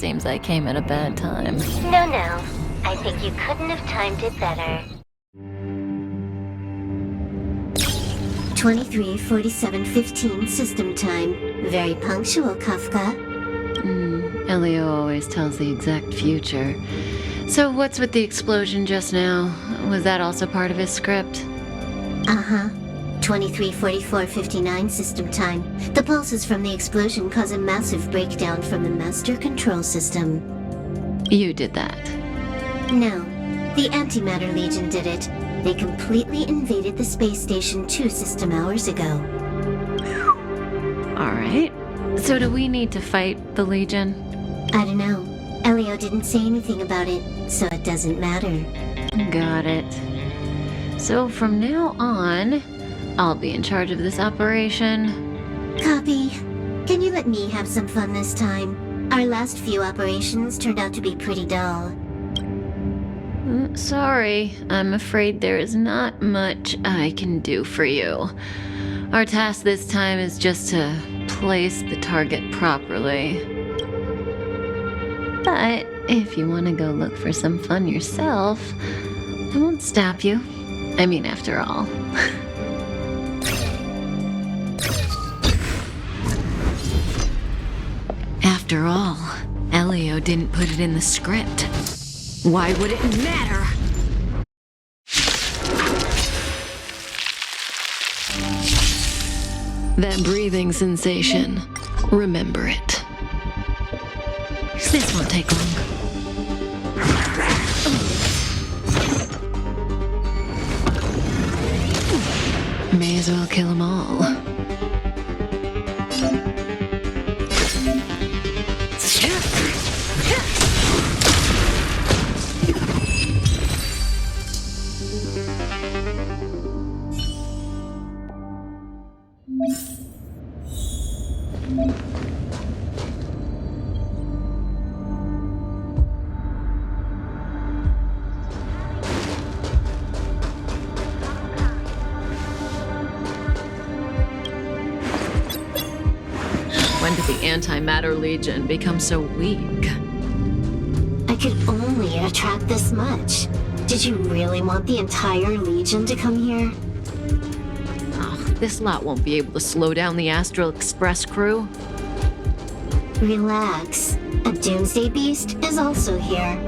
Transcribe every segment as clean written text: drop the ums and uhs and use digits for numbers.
Seems I came at a bad time. No. I think you couldn't have timed it better. 23:47:15 system time. Very punctual, Kafka. Elio always tells the exact future. So what's with the explosion just now? Was that also part of his script? Uh-huh. 23:44:59 system time. The pulses from the explosion cause a massive breakdown from the master control system. You did that. No, the Antimatter Legion did it. They completely invaded the space station 2 system hours ago. Alright. So do we need to fight the Legion? I don't know. Elio didn't say anything about it, so it doesn't matter. Got it. So from now on, I'll be in charge of this operation. Copy. Can you let me have some fun this time? Our last few operations turned out to be pretty dull. Sorry, I'm afraid there is not much I can do for you. Our task this time is just to place the target properly. But if you want to go look for some fun yourself, I won't stop you. I mean, after all. After all, Elio didn't put it in the script. Why would it matter? That breathing sensation. Remember it. This won't take long. May as well kill them all. Antimatter Legion become so weak? I could only attract this much. Did you really want the entire Legion to come here? Oh, this lot won't be able to slow down the Astral Express crew. Relax. A Doomsday Beast is also here.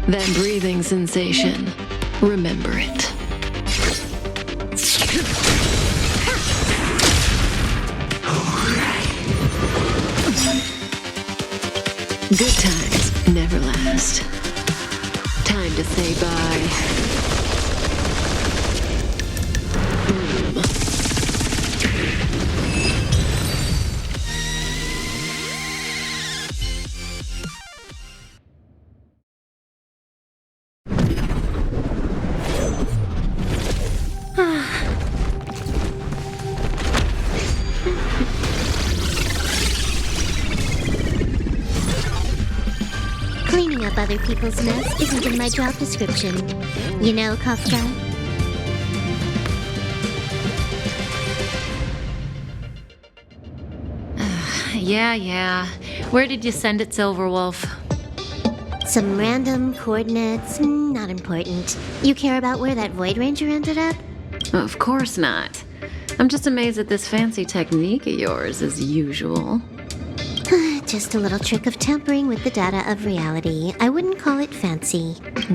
That breathing sensation. Remember it. Good times never last. Time to say bye. Cleaning up other people's mess isn't in my job description. You know, Kafka? Yeah. Where did you send it, Silverwolf? Some random coordinates, not important. You care about where that Void Ranger ended up? Of course not. I'm just amazed at this fancy technique of yours, as usual. Just a little trick of tampering with the data of reality. I wouldn't call it fancy.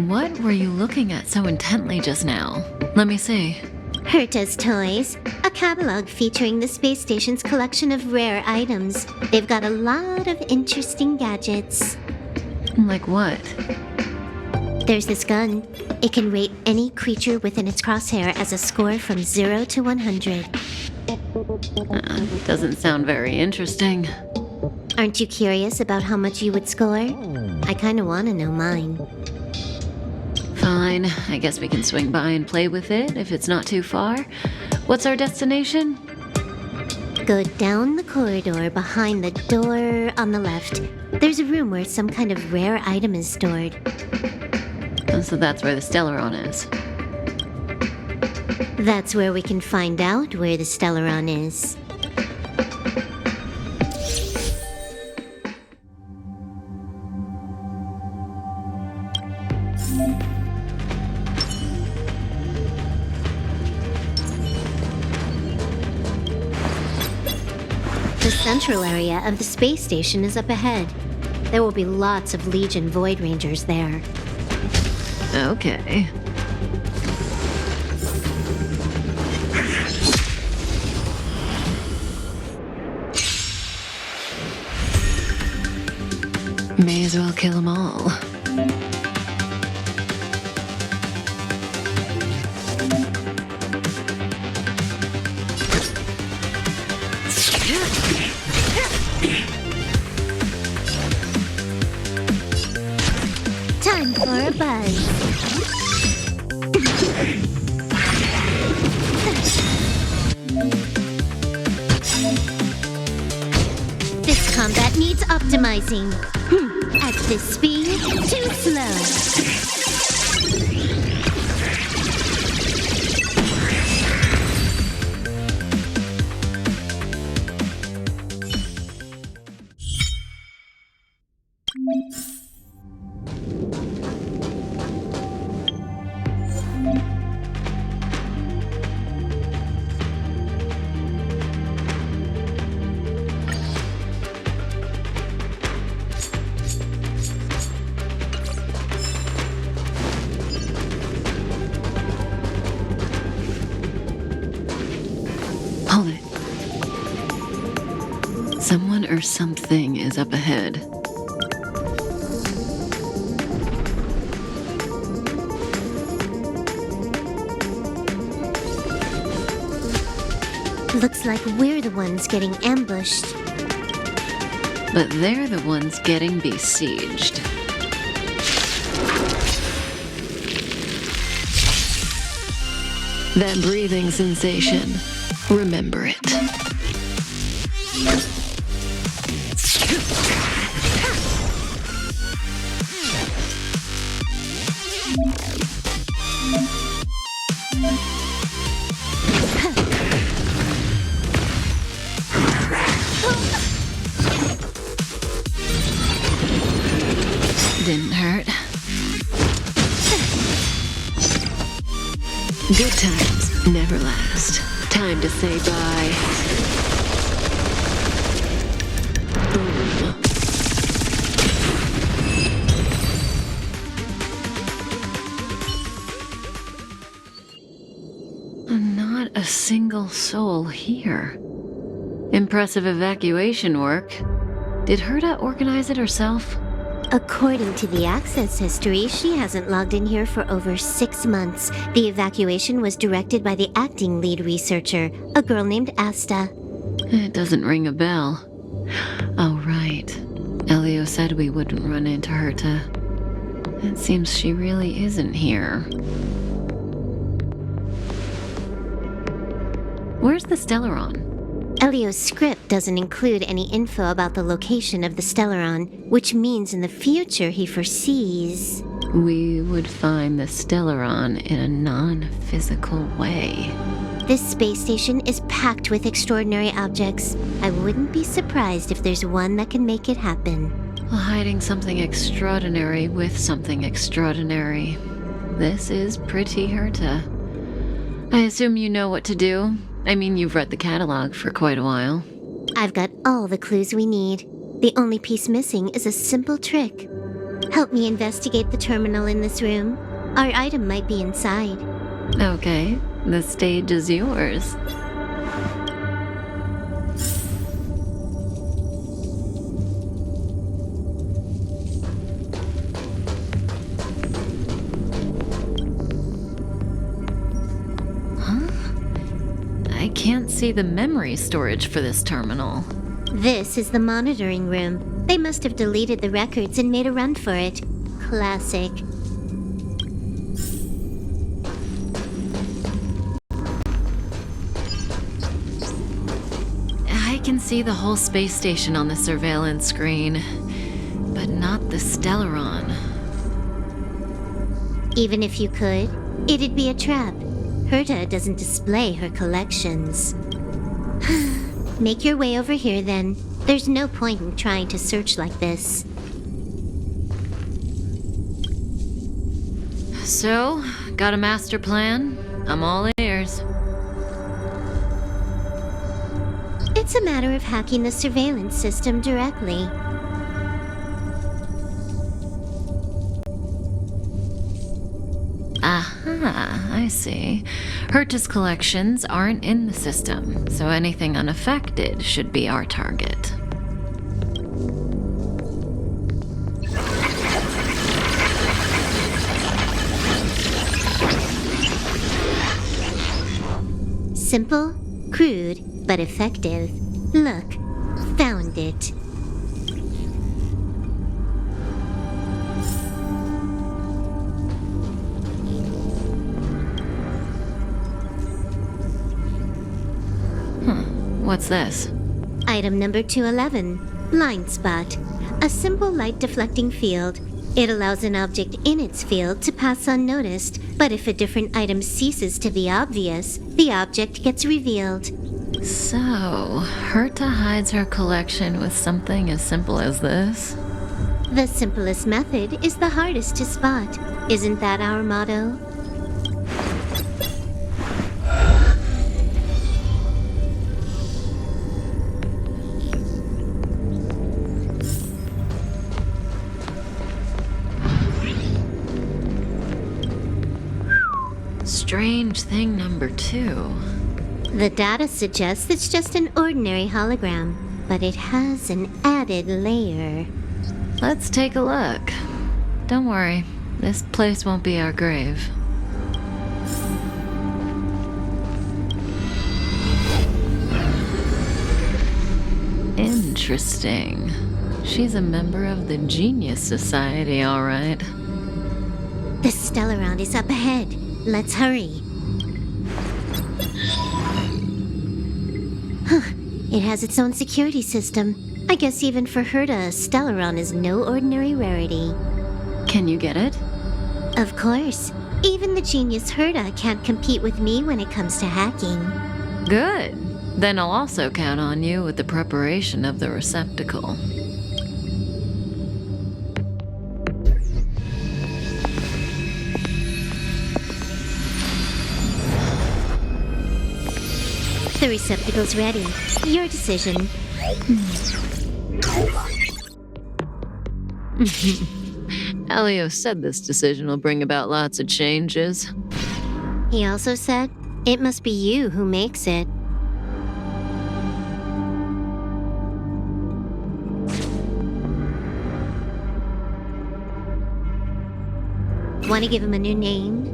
What were you looking at so intently just now? Let me see. Herta's Toys, a catalog featuring the space station's collection of rare items. They've got a lot of interesting gadgets. Like what? There's this gun. It can rate any creature within its crosshair as a score from 0 to 100. Doesn't sound very interesting. Aren't you curious about how much you would score? I kinda wanna know mine. Fine, I guess we can swing by and play with it if it's not too far. What's our destination? Go down the corridor behind the door on the left. There's a room where some kind of rare item is stored. So that's where the Stellaron is. That's where we can find out where the Stellaron is. The central area of the space station is up ahead. There will be lots of Legion Void Rangers there. Okay. May as well kill them all. Time for a buzz. This combat needs optimizing. At this speed, too slow. Hold it. Someone or something is up ahead. Looks like we're the ones getting ambushed. But they're the ones getting besieged. That breathing sensation. Remember it. Didn't hurt. Good times never last. Time to say bye. Boom. Not a single soul here. Impressive evacuation work. Did Herta organize it herself? According to the access history, she hasn't logged in here for over 6 months. The evacuation was directed by the acting lead researcher, a girl named Asta. It doesn't ring a bell. Oh, right. Elio said we wouldn't run into Herta. It seems she really isn't here. Where's the Stellaron? Elio's script doesn't include any info about the location of the Stellaron, which means in the future he foresees... We would find the Stellaron in a non-physical way. This space station is packed with extraordinary objects. I wouldn't be surprised if there's one that can make it happen. Hiding something extraordinary with something extraordinary. This is pretty Herta. I assume you know what to do? I mean, you've read the catalog for quite a while. I've got all the clues we need. The only piece missing is a simple trick. Help me investigate the terminal in this room. Our item might be inside. Okay, the stage is yours. I can't see the memory storage for this terminal. This is the monitoring room. They must have deleted the records and made a run for it. Classic. I can see the whole space station on the surveillance screen, but not the Stellaron. Even if you could, it'd be a trap. Herta doesn't display her collections. Make your way over here, then. There's no point in trying to search like this. So, got a master plan? I'm all ears. It's a matter of hacking the surveillance system directly. Aha, I see. Herta's collections aren't in the system, so anything unaffected should be our target. Simple, crude, but effective. Look, found it. What's this? Item number 211, blind spot. A simple light deflecting field. It allows an object in its field to pass unnoticed, but if a different item ceases to be obvious, the object gets revealed. So, Herta hides her collection with something as simple as this? The simplest method is the hardest to spot. Isn't that our motto? Strange thing number 2. The data suggests it's just an ordinary hologram, but it has an added layer. Let's take a look. Don't worry, this place won't be our grave. Interesting. She's a member of the Genius Society, all right. The Stellaron is up ahead. Let's hurry. It has its own security system. I guess even for Herta, Stellaron is no ordinary rarity. Can you get it? Of course. Even the genius Herta can't compete with me when it comes to hacking. Good. Then I'll also count on you with the preparation of the receptacle. The receptacle's ready. Your decision. Elio said this decision will bring about lots of changes. He also said, it must be you who makes it. Want to give him a new name?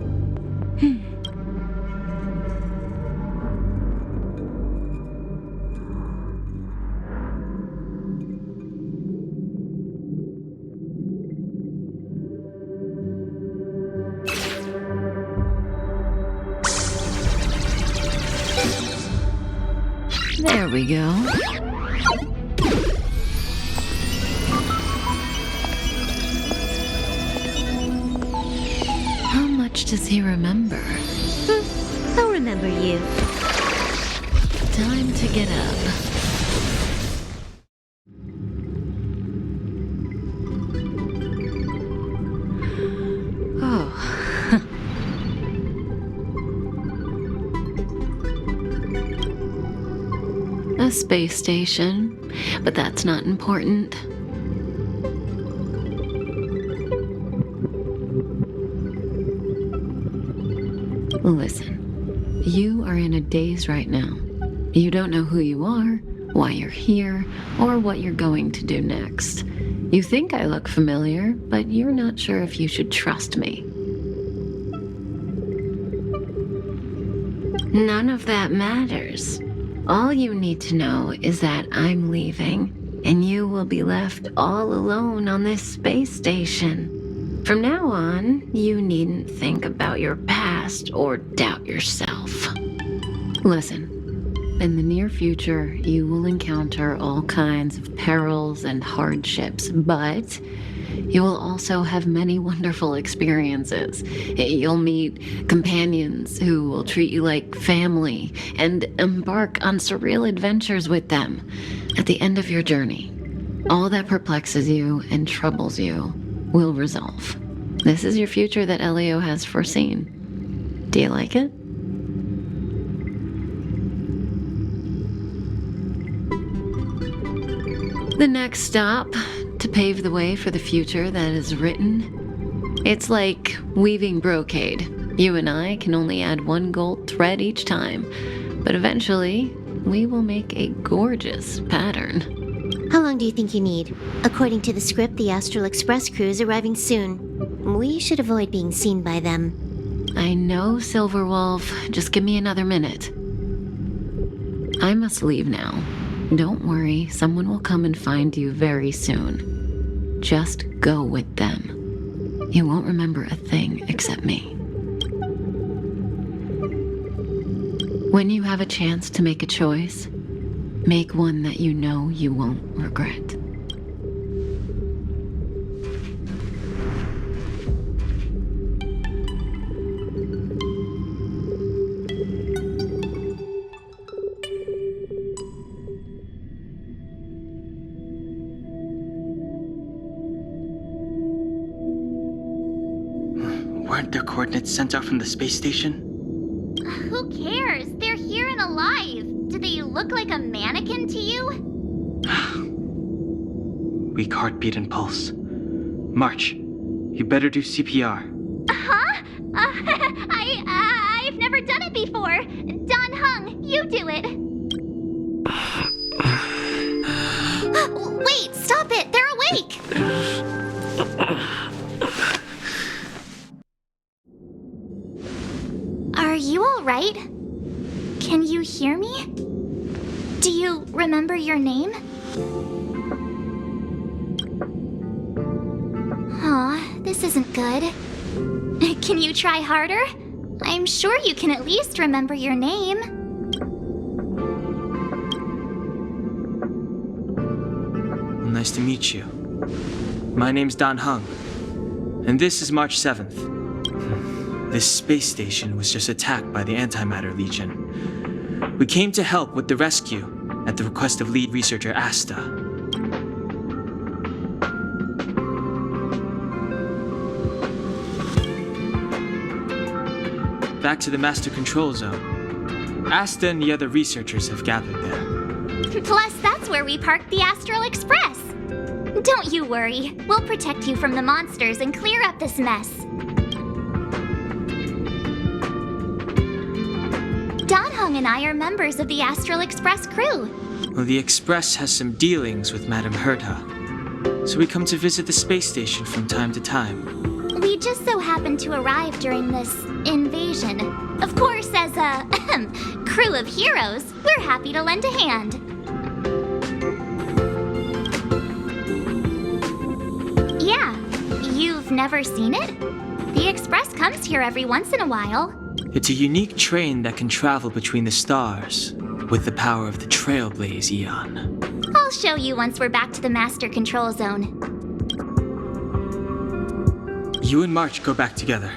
There we go. How much does he remember? I'll remember you. Time to get up. Oh. A space station, but that's not important. Listen, you are in a daze right now. You don't know who you are, why you're here, or what you're going to do next. You think I look familiar, but you're not sure if you should trust me. None of that matters. All you need to know is that I'm leaving, and you will be left all alone on this space station. From now on, you needn't think about your past or doubt yourself. Listen, in the near future, you will encounter all kinds of perils and hardships, but you will also have many wonderful experiences. You'll meet companions who will treat you like family and embark on surreal adventures with them. At the end of your journey, all that perplexes you and troubles you will resolve. This is your future that Elio has foreseen. Do you like it? The next stop, to pave the way for the future that is written. It's like weaving brocade. You and I can only add one gold thread each time, but eventually we will make a gorgeous pattern. How long do you think you need? According to the script, the Astral Express crew is arriving soon. We should avoid being seen by them. I know, Silver Wolf. Just give me another minute. I must leave now. Don't worry, someone will come and find you very soon. Just go with them. You won't remember a thing except me. When you have a chance to make a choice, make one that you know you won't regret. Weren't their coordinates sent out from the space station? Who cares? They're here and alive. Do they look like a mannequin to you? Weak heartbeat and pulse. March, you better do CPR. Huh? I've never done it before. Don Hung, you do it. Wait, stop it. They're awake. Are you all right? Can you hear me? Do you remember your name? Aw, this isn't good. Can you try harder? I'm sure you can at least remember your name. nice to meet you. My name's Dan Hung, and this is March 7th. This space station was just attacked by the Antimatter Legion. We came to help with the rescue at the request of lead researcher Asta. Back to the Master Control Zone. Asta and the other researchers have gathered there. Plus, that's where we parked the Astral Express. Don't you worry. We'll protect you from the monsters and clear up this mess. Dan Hung and I are members of the Astral Express crew. Well, the Express has some dealings with Madame Herta, so we come to visit the space station from time to time. We just so happened to arrive during this invasion. Of course, as a crew of heroes, we're happy to lend a hand. Yeah, you've never seen it? The Express comes here every once in a while. It's a unique train that can travel between the stars with the power of the Trailblaze Eon. I'll show you once we're back to the Master Control Zone. You and March go back together.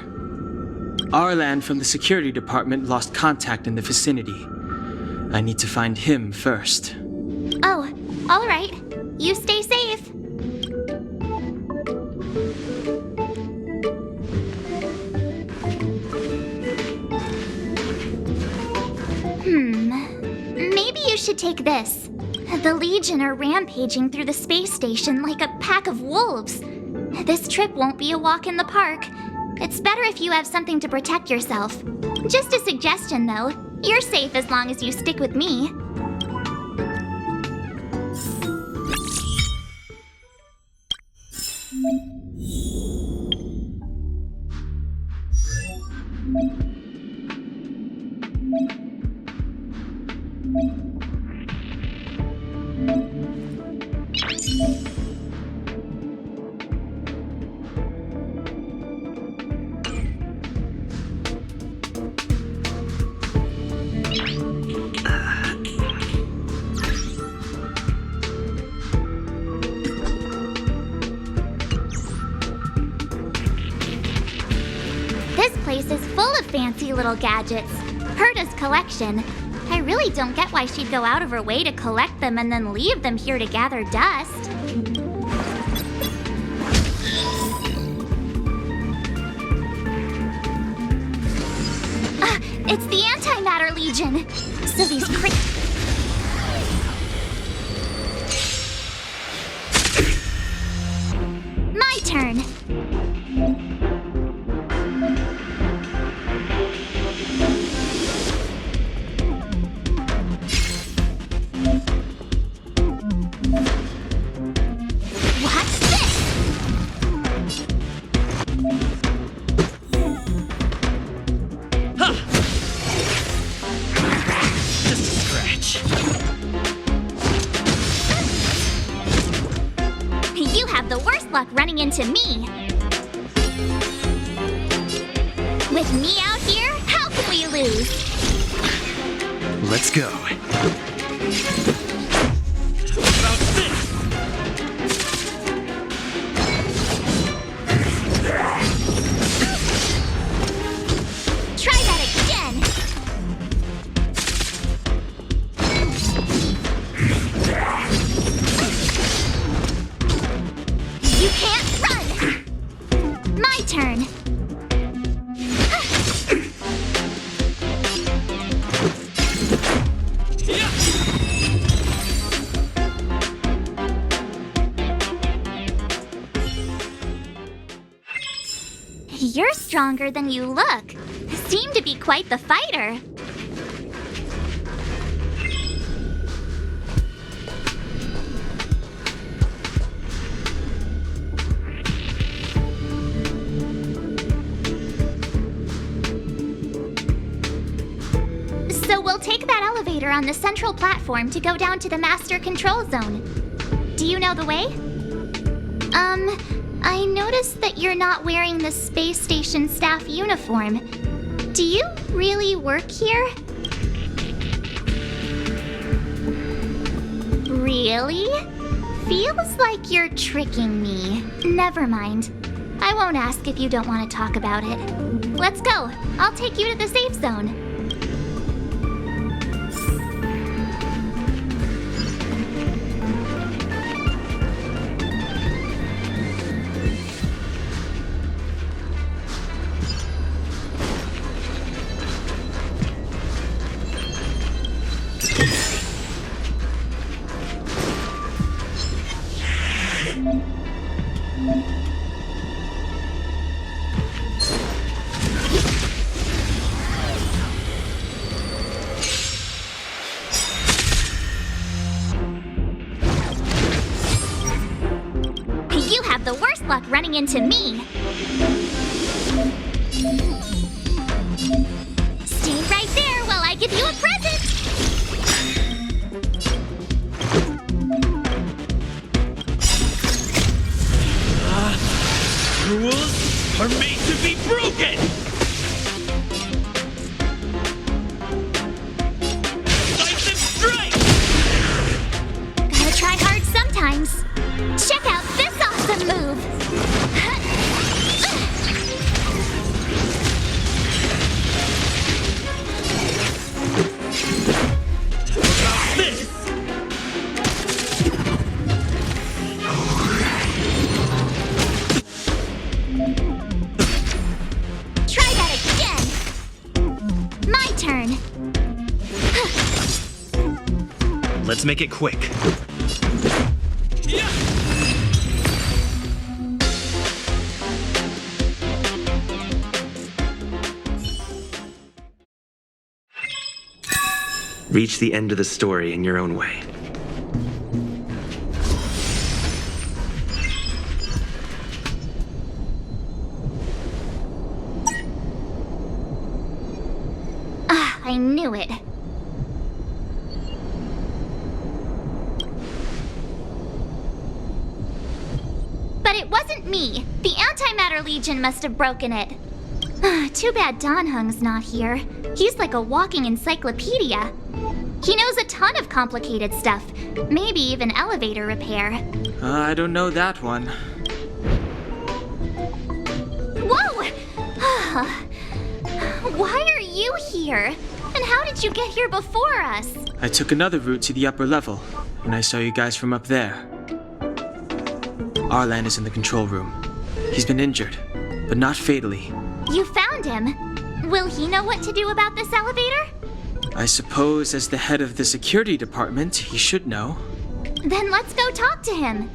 Arlan from the security department lost contact in the vicinity. I need to find him first. Oh, all right. You stay safe. Maybe you should take this. The Legion are rampaging through the space station like a pack of wolves. This trip won't be a walk in the park. It's better if you have something to protect yourself. Just a suggestion, though. You're safe as long as you stick with me. This place is full of fancy little gadgets. Herta's collection. I really don't get why she'd go out of her way to collect them and then leave them here to gather dust. It's the Antimatter Legion. So these My turn. What's this? Just a scratch. You have the worst luck running into me. With me out here, how can we lose? Let's go. Try that again. You can't run. My turn. You're stronger than you look. Seem to be quite the fighter. So we'll take that elevator on the central platform to go down to the Master Control Zone. Do you know the way? I noticed that you're not wearing the space station staff uniform. Do you really work here? Really? Feels like you're tricking me. Never mind. I won't ask if you don't want to talk about it. Let's go. I'll take you to the safe zone. You have the worst luck running into me. Stay right there while I give you a present. Rules are made to be broken! Decisive strike! Gotta try hard sometimes. Check out this awesome move. This! Try that again. My turn. Let's make it quick. Reach the end of the story in your own way. I knew it. But it wasn't me. The Antimatter Legion must have broken it. Too bad Dan Hung's not here. He's like a walking encyclopedia. He knows a ton of complicated stuff. Maybe even elevator repair. I don't know that one. Whoa! Why are you here? And how did you get here before us? I took another route to the upper level, and I saw you guys from up there. Arlan is in the control room. He's been injured, but not fatally. You found him. Will he know what to do about this elevator? I suppose as the head of the security department, he should know. Then let's go talk to him.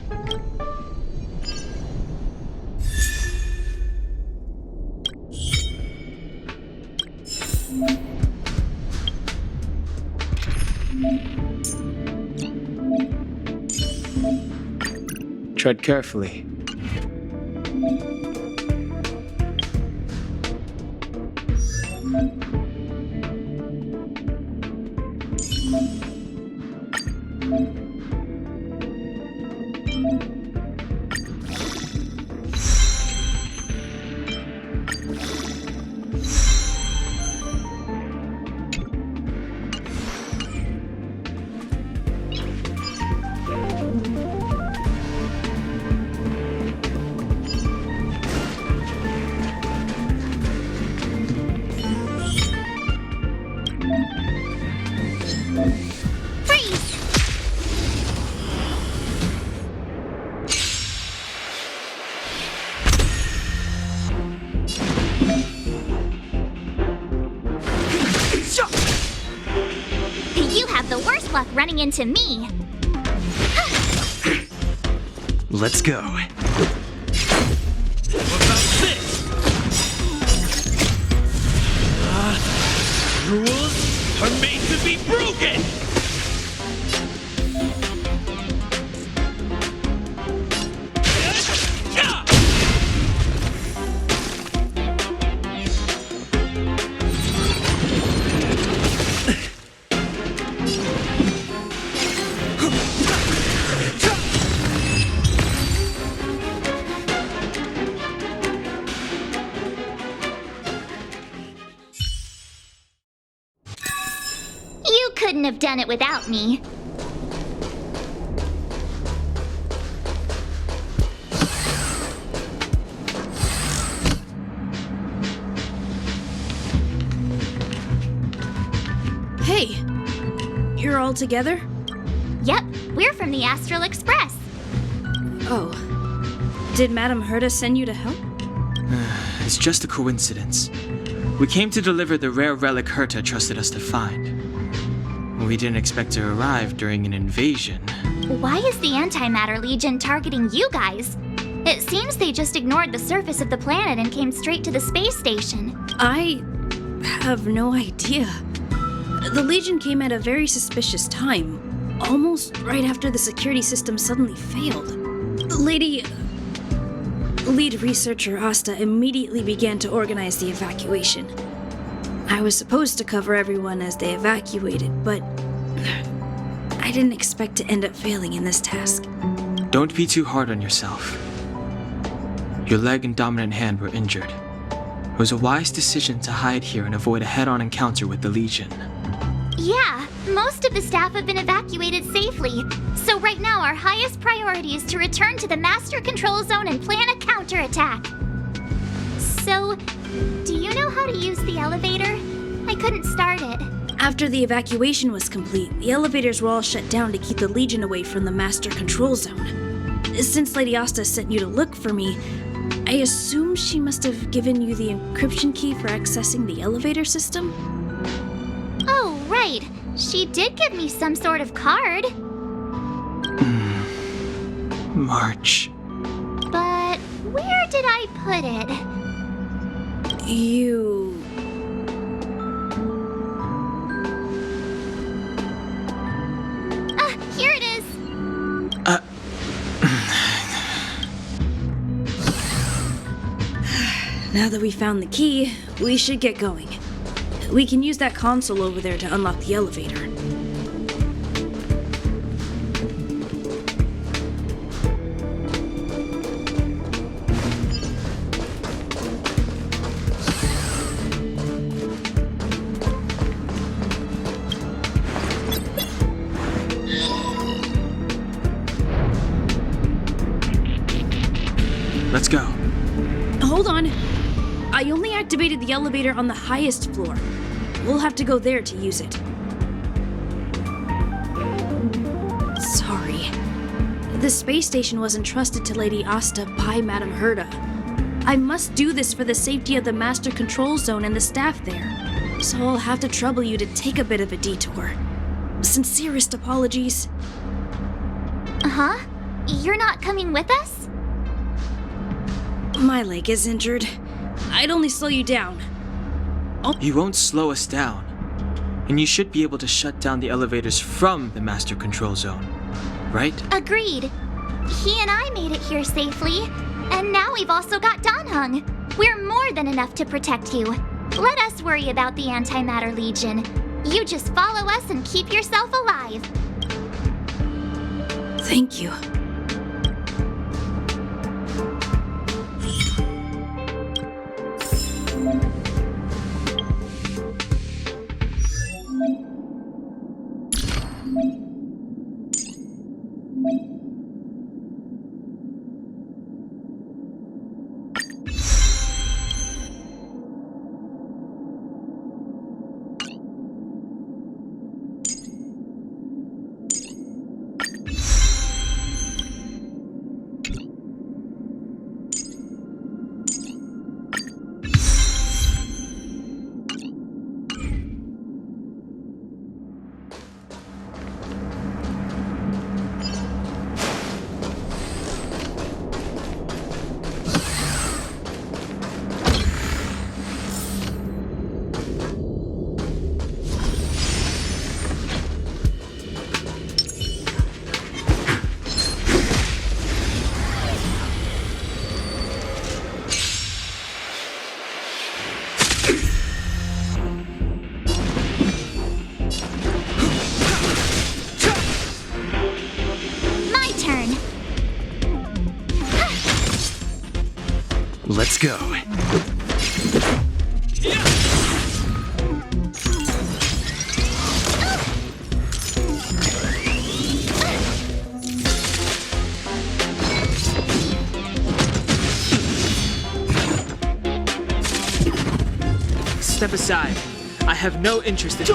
Tread carefully. Freeze! You have the worst luck running into me. Let's go. What about this? Rules are made to be broken! You couldn't have done it without me. you're all together? Yep, we're from the Astral Express. Oh. Did Madame Herta send you to help? It's just a coincidence. We came to deliver the rare relic Herta trusted us to find. We didn't expect to arrive during an invasion. Why is the Antimatter Legion targeting you guys? It seems they just ignored the surface of the planet and came straight to the space station. I have no idea. The Legion came at a very suspicious time, almost right after the security system suddenly failed. Lead researcher Asta immediately began to organize the evacuation. I was supposed to cover everyone as they evacuated, but I didn't expect to end up failing in this task. Don't be too hard on yourself. Your leg and dominant hand were injured. It was a wise decision to hide here and avoid a head-on encounter with the Legion. Yeah, most of the staff have been evacuated safely. So right now our highest priority is to return to the Master Control Zone and plan a counterattack. So, do you know how to use the elevator? I couldn't start it. After the evacuation was complete, the elevators were all shut down to keep the Legion away from the Master Control Zone. Since Lady Asta sent you to look for me, I assume she must have given you the encryption key for accessing the elevator system? Oh, right. She did give me some sort of card. March. But where did I put it? You... Here it is. Now that we found the key, we should get going. We can use that console over there to unlock the elevator. Let's go. Hold on. I only activated the elevator on the highest floor. We'll have to go there to use it. Sorry. The space station was entrusted to Lady Asta by Madame Herta. I must do this for the safety of the Master Control Zone and the staff there. So I'll have to trouble you to take a bit of a detour. Sincerest apologies. Huh? You're not coming with us? My leg is injured. I'd only slow you down. You won't slow us down. And you should be able to shut down the elevators from the Master Control Zone, right? Agreed. He and I made it here safely. And now we've also got Danhung. We're more than enough to protect you. Let us worry about the Antimatter Legion. You just follow us and keep yourself alive. Thank you. Let's go. Step aside. I have no interest in...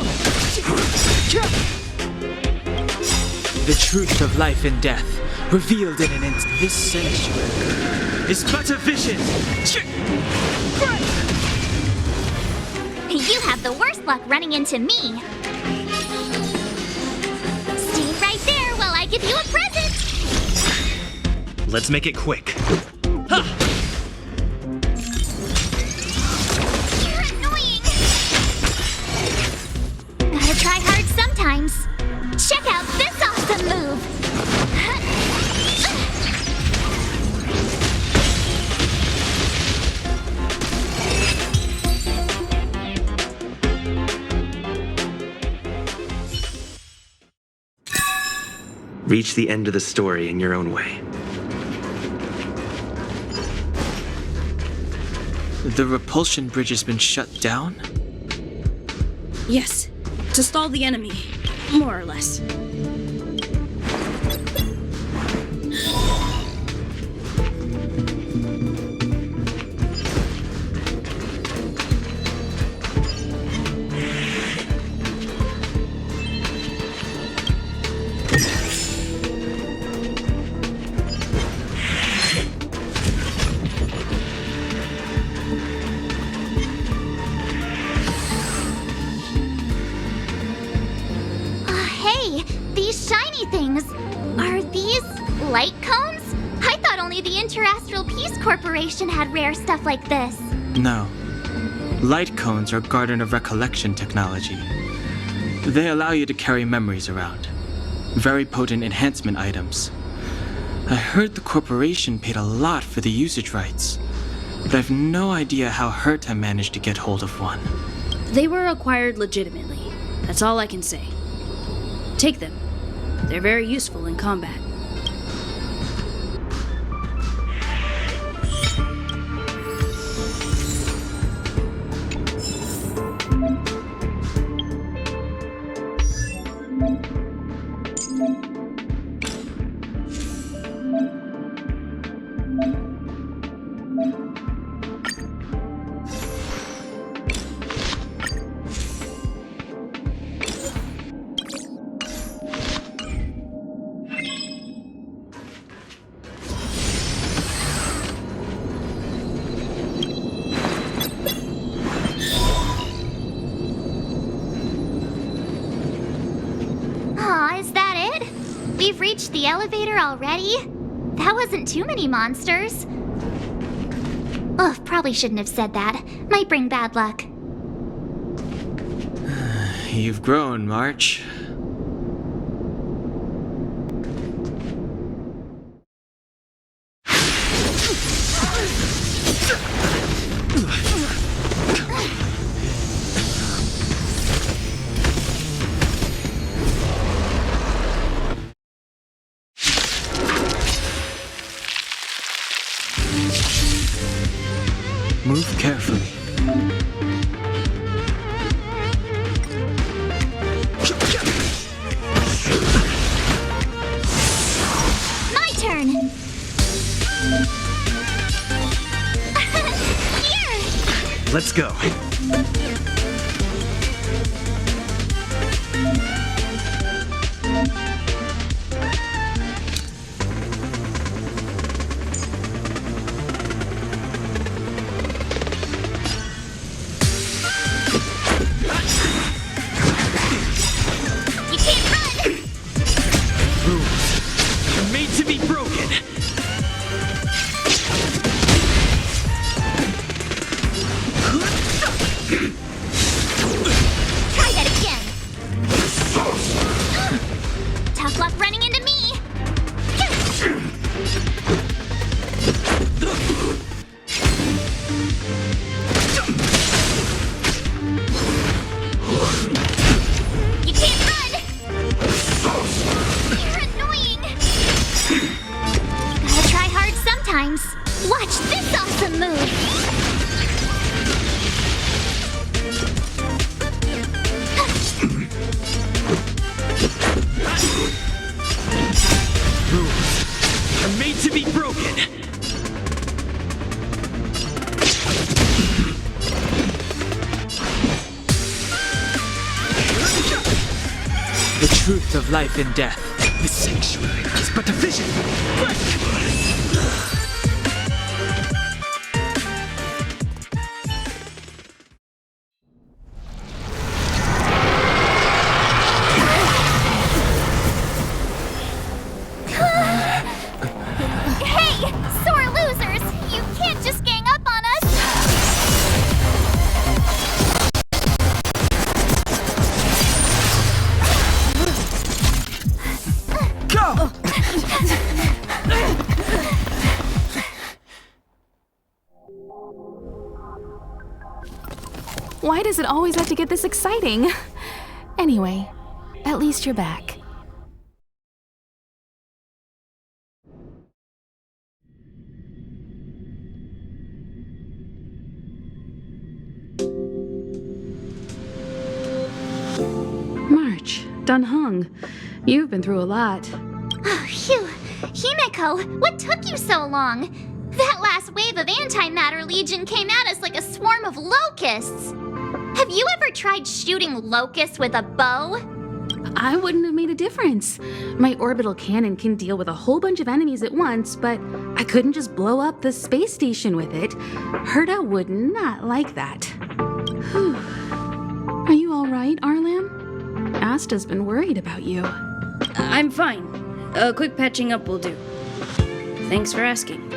The truth of life and death, revealed in an instant. This sanctuary is but a vision. You have the worst luck running into me. Stay right there while I give you a present. Let's make it quick. You're annoying. Gotta try hard sometimes. Check out this awesome move. Reach the end of the story in your own way. The repulsion bridge has been shut down? Yes, to stall the enemy, more or less. Hey, these shiny things. Are these light cones? I thought only the Interastral Peace Corporation had rare stuff like this. No. Light cones are Garden of Recollection technology. They allow you to carry memories around. Very potent enhancement items. I heard the corporation paid a lot for the usage rights, but I've no idea how Herta managed to get hold of one. They were acquired legitimately. That's all I can say. Take them. They're very useful in combat. Aw, is that it? We've reached the elevator already? That wasn't too many monsters. Ugh, probably shouldn't have said that. Might bring bad luck. You've grown, March. Move carefully. My turn! Here! Let's go. You can't run! Rules are made to be broken. Try that again! Tough luck running into me! You can't run! You're annoying! Gotta try hard sometimes. Watch this awesome move! Rules are made to be broken. The truth of life and death, The sanctuary is but a vision. Break! Hey, sore losers! You can't just gang up on us! Go! Why does it always have to get this exciting? Anyway, at least you're back. March, Dunhung, you've been through a lot. Oh, phew. Himeko, what took you so long? That last wave of antimatter legion came at us like a swarm of locusts. Have you ever tried shooting locusts with a bow? I wouldn't have made a difference. My orbital cannon can deal with a whole bunch of enemies at once, but I couldn't just blow up the space station with it. Herta would not like that. Whew. Are you all right, Arlan? Asta's been worried about you. I'm fine. A quick patching up will do. Thanks for asking.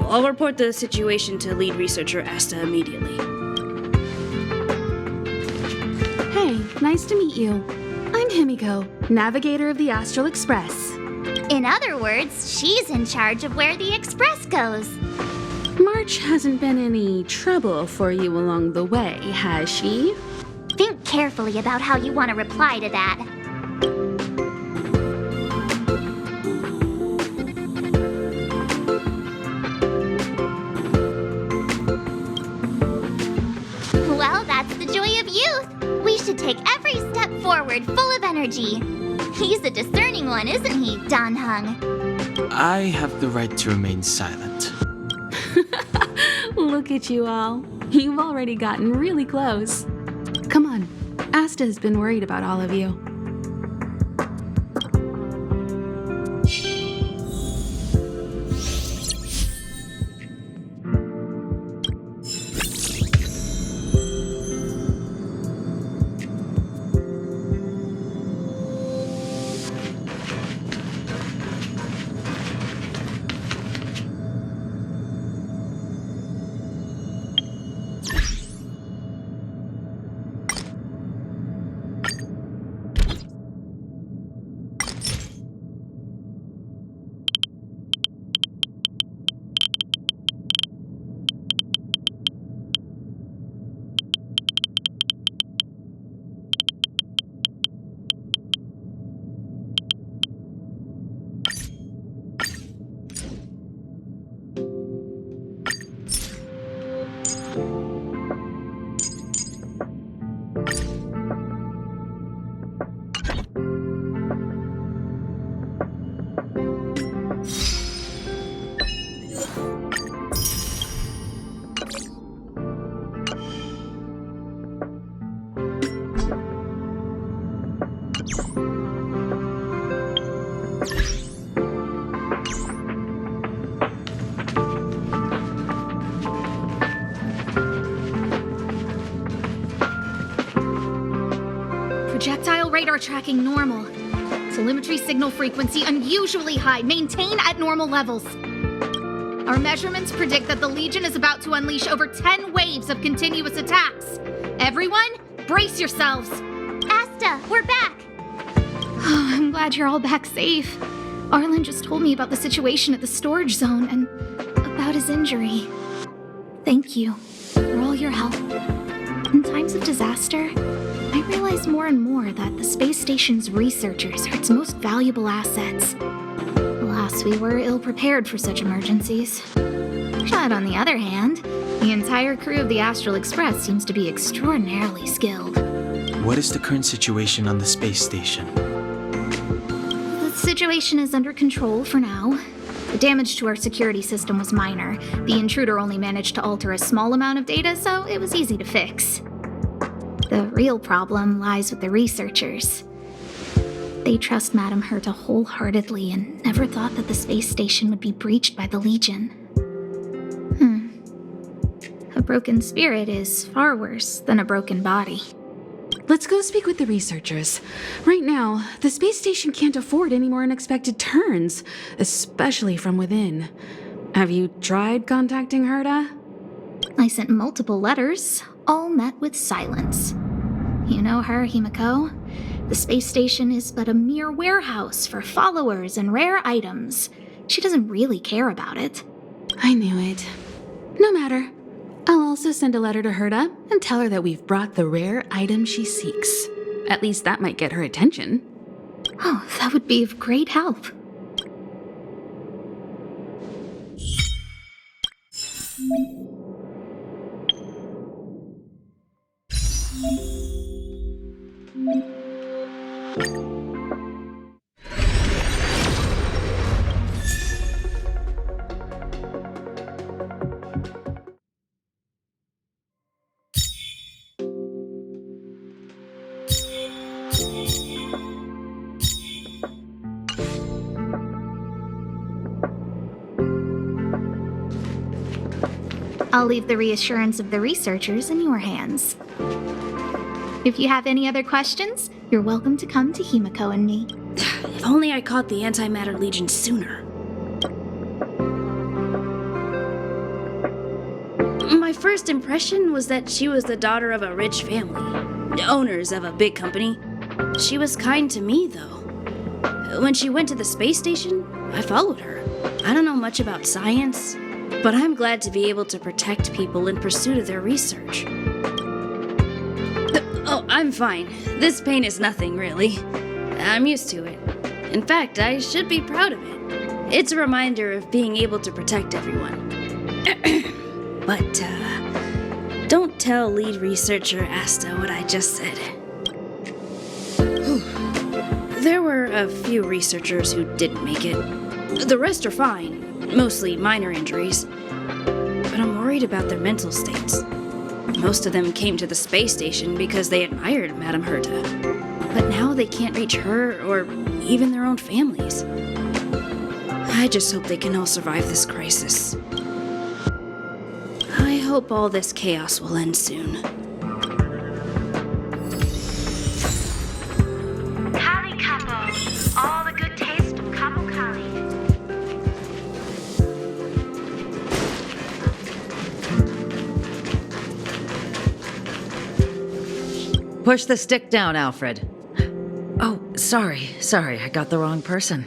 I'll report the situation to lead researcher Asta immediately. Hey, nice to meet you. I'm Himiko, navigator of the Astral Express. In other words, she's in charge of where the express goes. March hasn't been any trouble for you along the way, has she? Think carefully about how you want to reply to that. Well, that's the joy of youth. We should take every step forward full of energy. He's a discerning one, isn't he, Dunhung? I have the right to remain silent. Look at you all. You've already gotten really close. Come on. Asta has been worried about all of you. Projectile radar tracking normal. Telemetry signal frequency unusually high. Maintain at normal levels. Our measurements predict that the Legion is about to unleash over 10 waves of continuous attacks. Everyone, brace yourselves. Asta, we're back. Oh, I'm glad you're all back safe. Arlen just told me about the situation at the storage zone and about his injury. Thank you for all your help. In times of disaster, I realize more and more that the space station's researchers are its most valuable assets. Alas, we were ill-prepared for such emergencies. But on the other hand, the entire crew of the Astral Express seems to be extraordinarily skilled. What is the current situation on the space station? The situation is under control for now. The damage to our security system was minor. The intruder only managed to alter a small amount of data, so it was easy to fix. The real problem lies with the researchers. They trust Madame Herta wholeheartedly and never thought that the space station would be breached by the Legion. A broken spirit is far worse than a broken body. Let's go speak with the researchers. Right now, the space station can't afford any more unexpected turns, especially from within. Have you tried contacting Herta? I sent multiple letters, all met with silence. You know her, Himiko. The space station is but a mere warehouse for followers and rare items. She doesn't really care about it. I knew it. No matter. I'll also send a letter to Herta and tell her that we've brought the rare item she seeks. At least that might get her attention. Oh, that would be of great help. I'll leave the reassurance of the researchers in your hands. If you have any other questions, you're welcome to come to Himiko and me. If only I caught the Antimatter Legion sooner. My first impression was that she was the daughter of a rich family, owners of a big company. She was kind to me, though. When she went to the space station, I followed her. I don't know much about science, but I'm glad to be able to protect people in pursuit of their research. Oh, I'm fine. This pain is nothing, really. I'm used to it. In fact, I should be proud of it. It's a reminder of being able to protect everyone. But, don't tell lead researcher Asta what I just said. There were a few researchers who didn't make it. The rest are fine, mostly minor injuries. But I'm worried about their mental states. Most of them came to the space station because they admired Madame Herta. But now they can't reach her or even their own families. I just hope they can all survive this crisis. I hope all this chaos will end soon. Kali Kapo, all the good taste of Kapo Kali. Push the stick down, Alfred. Oh, sorry, I got the wrong person.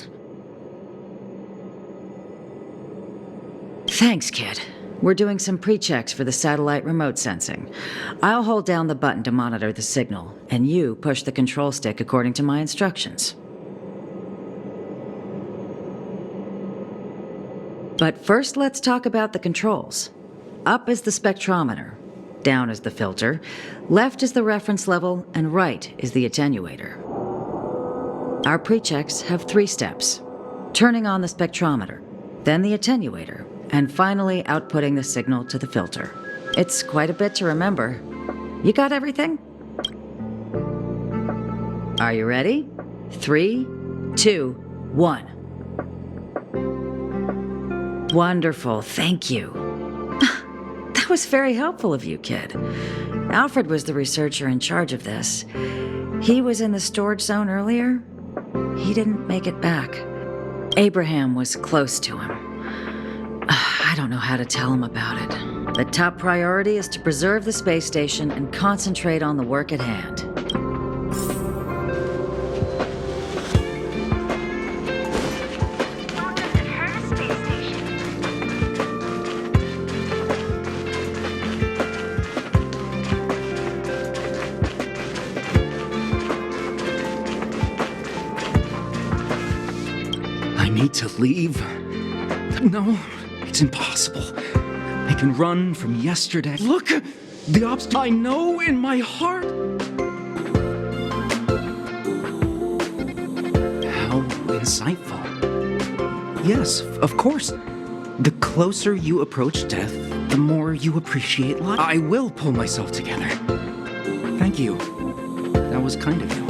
Thanks, kid. We're doing some pre-checks for the satellite remote sensing. I'll hold down the button to monitor the signal, and you push the control stick according to my instructions. But first, let's talk about the controls. Up is the spectrometer, down is the filter, left is the reference level, and right is the attenuator. Our pre-checks have 3 steps. Turning on the spectrometer, then the attenuator, and finally outputting the signal to the filter. It's quite a bit to remember. You got everything? Are you ready? 3, 2, 1. Wonderful, thank you. That was very helpful of you, kid. Alfred was the researcher in charge of this. He was in the storage zone earlier. He didn't make it back. Abraham was close to him. I don't know how to tell him about it. The top priority is to preserve the space station and concentrate on the work at hand. I need to leave. No, it's impossible. I can run from yesterday. Look! The obstacle I know in my heart! How insightful. Yes, of course. The closer you approach death, the more you appreciate life. I will pull myself together. Thank you. That was kind of you.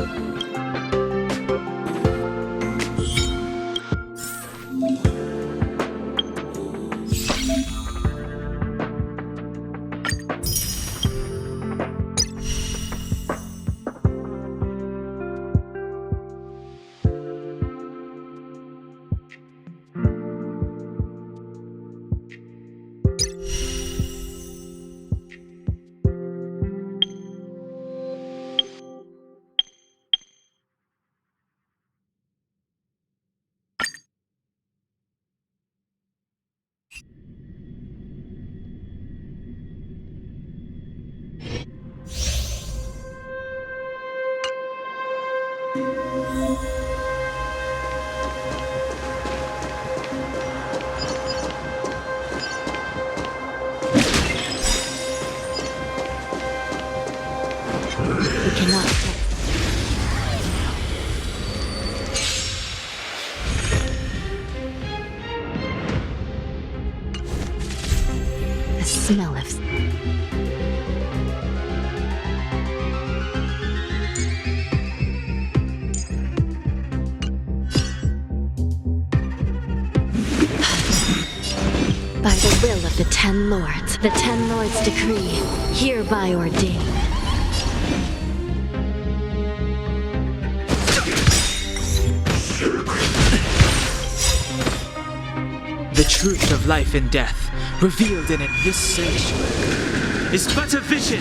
smell of... By the will of the 10 Lords, the 10 Lords decree, hereby ordain. The truth of life and death, revealed in it, this sanctuary, is but a vision.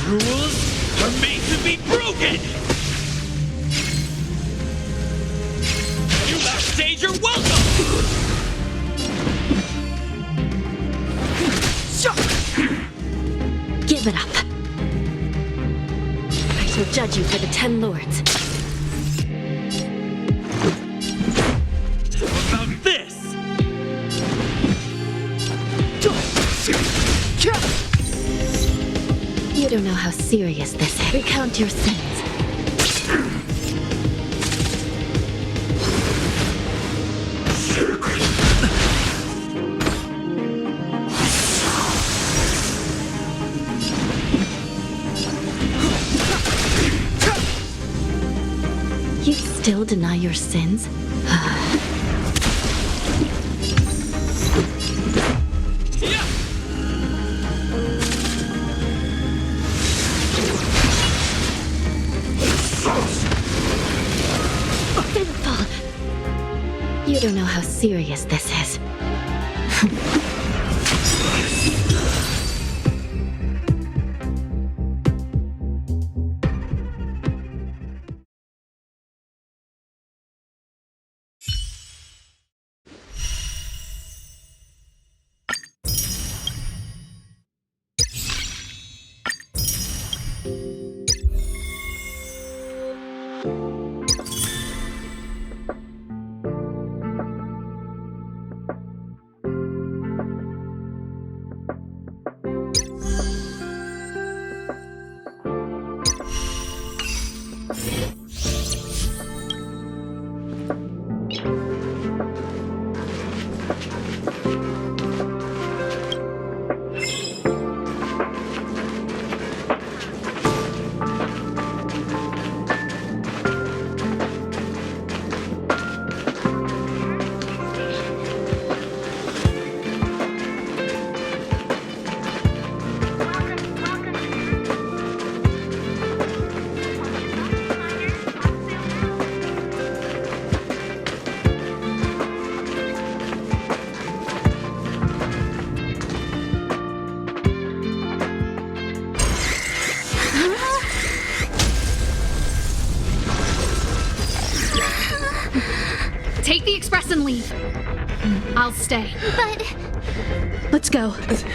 Rules are made to be broken! You backstage are welcome! Give it up. I shall judge you for the 10 Lords. How about this? You don't know how serious this is. Recount your sins. You still deny your sins? Sinful! You don't know how serious this is. Take the express and leave. I'll stay. But Let's go. Supply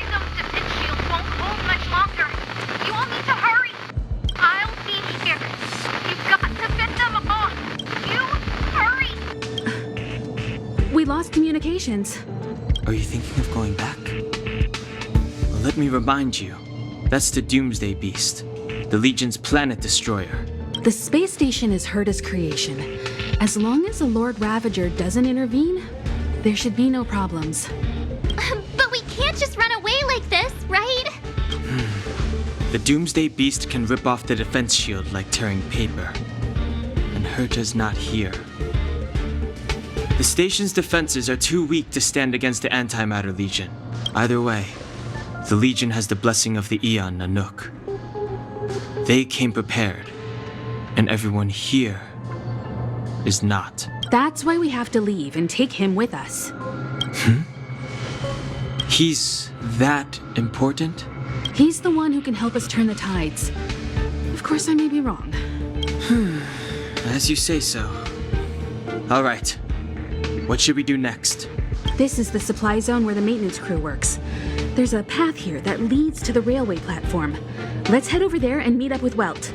zone's defense shield won't hold much longer. You all need to hurry. I'll be here. You've got to fit them off. You hurry. We lost communications. Are you thinking of going back? Well, let me remind you. That's the Doomsday Beast, the Legion's planet destroyer. The space station is Herta's creation. As long as the Lord Ravager doesn't intervene, there should be no problems. but we can't just run away like this, right? The Doomsday Beast can rip off the defense shield like tearing paper. And Herta's not here. The station's defenses are too weak to stand against the Antimatter Legion. Either way, the Legion has the blessing of the Aeon Nanook. They came prepared, and everyone here is not. That's why we have to leave and take him with us. He's that important? He's the one who can help us turn the tides. Of course, I may be wrong. As you say so. All right. What should we do next? This is the supply zone where the maintenance crew works. There's a path here that leads to the railway platform. Let's head over there and meet up with Welt.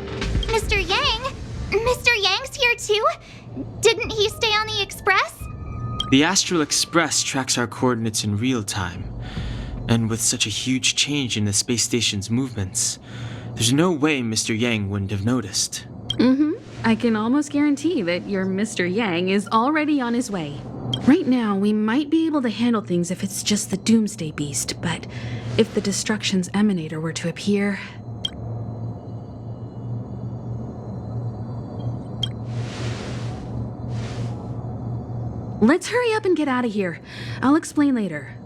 Mr. Yang? Mr. Yang's here too? Didn't he stay on the express? The Astral Express tracks our coordinates in real time. And with such a huge change in the space station's movements, there's no way Mr. Yang wouldn't have noticed. I can almost guarantee that your Mr. Yang is already on his way. Right now, we might be able to handle things if it's just the Doomsday Beast, but if the Destruction's Emanator were to appear... Let's hurry up and get out of here. I'll explain later.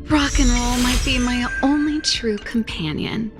Rock and roll might be my only true companion.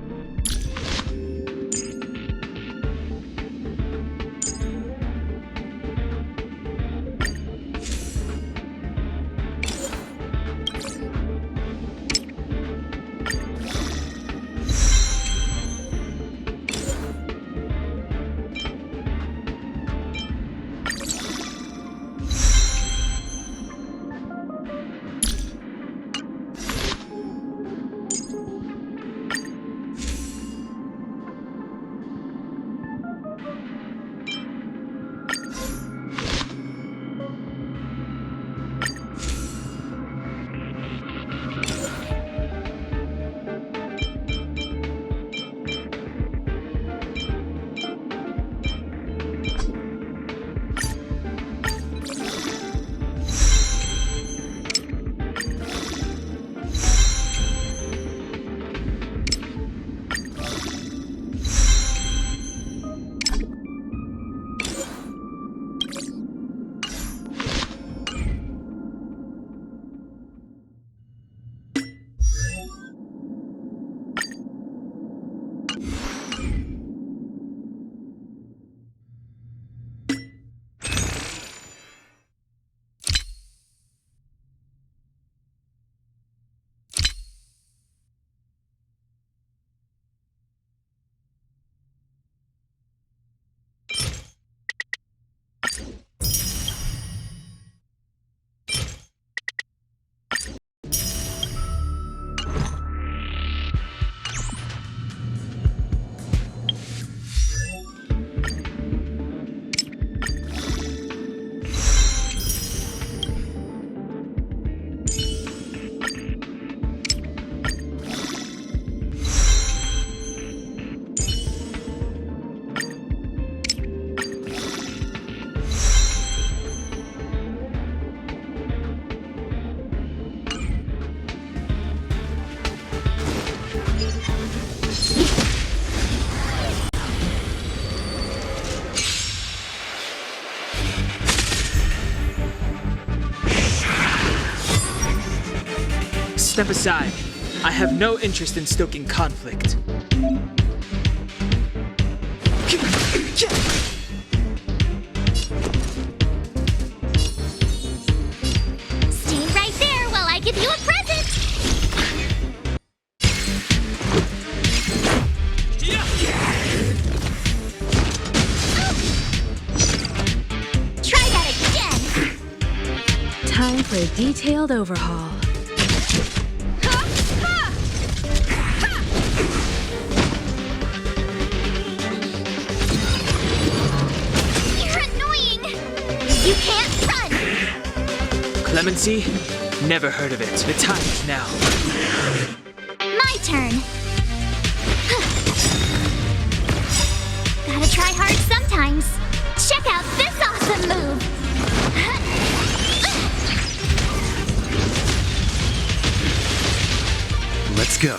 Step aside. I have no interest in stoking conflict. Stay right there while I give you a present. Try that again. Time for a detailed overhaul. You're annoying. You can't run. Clemency? Never heard of it. The time is now. My turn. Gotta try hard sometimes. Check out this awesome move. Let's go.